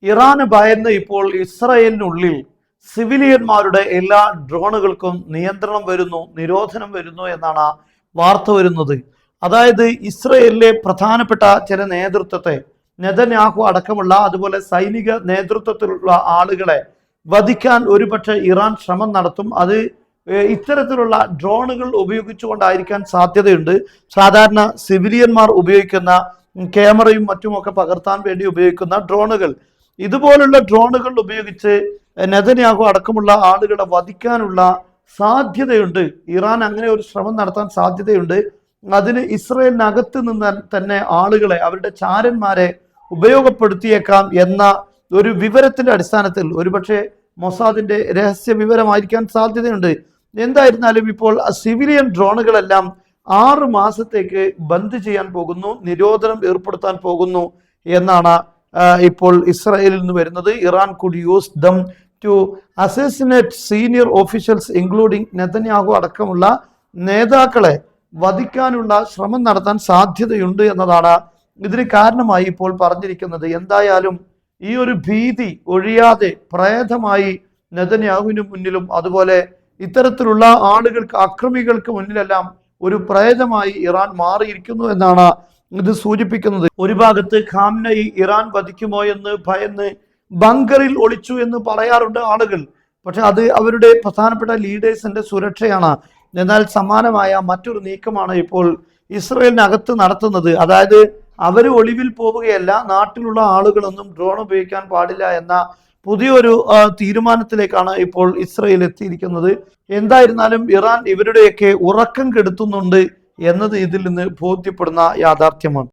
ഇറാന് ഭയന്ന് ഇപ്പോൾ ഇസ്രായേലിനുള്ളിൽ സിവിലിയന്മാരുടെ എല്ലാ ഡ്രോണുകൾക്കും നിയന്ത്രണം വരുന്നു, നിരോധനം വരുന്നു എന്നാണ് വാർത്ത വരുന്നത്. അതായത് ഇസ്രായേലിലെ പ്രധാനപ്പെട്ട ചില നേതൃത്വത്തെ, നെതന്യാഹു അടക്കമുള്ള അതുപോലെ സൈനിക നേതൃത്വത്തിലുള്ള ആളുകളെ വധിക്കാൻ ഒരുപക്ഷെ ഇറാൻ ശ്രമം നടത്തും. അത് ഇത്തരത്തിലുള്ള ഡ്രോണുകൾ ഉപയോഗിച്ചുകൊണ്ടായിരിക്കാൻ സാധ്യതയുണ്ട്. സാധാരണ സിവിലിയന്മാർ ഉപയോഗിക്കുന്ന ക്യാമറയും മറ്റുമൊക്കെ പകർത്താൻ വേണ്ടി ഉപയോഗിക്കുന്ന ഡ്രോണുകൾ, ഇതുപോലുള്ള ഡ്രോണുകൾ ഉപയോഗിച്ച് നെതന്യാഹു അടക്കമുള്ള ആളുകളെ വധിക്കാനുള്ള സാധ്യതയുണ്ട്. ഇറാൻ അങ്ങനെ ഒരു ശ്രമം നടത്താൻ സാധ്യതയുണ്ട്. അതിന് ഇസ്രായേലിനകത്ത് നിന്ന് തന്നെ ആളുകളെ, അവരുടെ ചാരന്മാരെ ഉപയോഗപ്പെടുത്തിയേക്കാം എന്ന ഒരു വിവരത്തിന്റെ അടിസ്ഥാനത്തിൽ, ഒരുപക്ഷെ മൊസാദിന്റെ രഹസ്യ വിവരമായിരിക്കാൻ സാധ്യതയുണ്ട്. എന്തായിരുന്നാലും ഇപ്പോൾ സിവിലിയൻ ഡ്രോണുകളെല്ലാം 6 മാസത്തേക്ക് ബന്ദ് ചെയ്യാൻ പോകുന്നു, നിരോധനം ഏർപ്പെടുത്താൻ പോകുന്നു എന്നാണ് ഇപ്പോൾ ഇസ്രായേലിൽ നിന്ന് വരുന്നത്. Iran could use them to assassinate senior officials including Netanyahu അടക്കമുള്ള നേതാക്കളെ വധിക്കാനുള്ള ശ്രമം നടത്താൻ സാധ്യതയുണ്ട് എന്നതാണ് ഇതിന് കാരണമായി ഇപ്പോൾ പറഞ്ഞിരിക്കുന്നത്. എന്തായാലും ഈ ഒരു ഭീതി ഒഴിയാതെ പ്രേതമായി നെതന്യാഹുവിന് മുന്നിലും അതുപോലെ ഇത്തരത്തിലുള്ള ആളുകൾക്ക്, അക്രമികൾക്ക് മുന്നിലെല്ലാം ഒരു പ്രേതമായി ഇറാൻ മാറിയിരിക്കുന്നു എന്നാണ് ഇത് സൂചിപ്പിക്കുന്നത്. ഒരു ഭാഗത്ത് ഖാംനഈ ഇറാൻ വധിക്കുമോ എന്ന് ഭയന്ന് ബങ്കറിൽ ഒളിച്ചു എന്ന് പറയാറുണ്ട് ആളുകൾ. പക്ഷെ അത് അവരുടെ പ്രധാനപ്പെട്ട ലീഡേഴ്സിന്റെ സുരക്ഷയാണ്. എന്നാൽ സമാനമായ മറ്റൊരു നീക്കമാണ് ഇപ്പോൾ ഇസ്രായേലിനകത്ത് നടത്തുന്നത്. അതായത് അവർ ഒളിവിൽ പോവുകയല്ല, നാട്ടിലുള്ള ആളുകളൊന്നും ഡ്രോൺ ഉപയോഗിക്കാൻ പാടില്ല എന്ന പുതിയൊരു തീരുമാനത്തിലേക്കാണ് ഇപ്പോൾ ഇസ്രായേൽ എത്തിയിരിക്കുന്നത്. എന്തായിരുന്നാലും ഇറാൻ ഇവരുടെയൊക്കെ ഉറക്കം കെടുത്തുന്നുണ്ട് എന്നത് ഇതിൽ നിന്ന് ബോധ്യപ്പെടുന്ന യാഥാർത്ഥ്യമാണ്.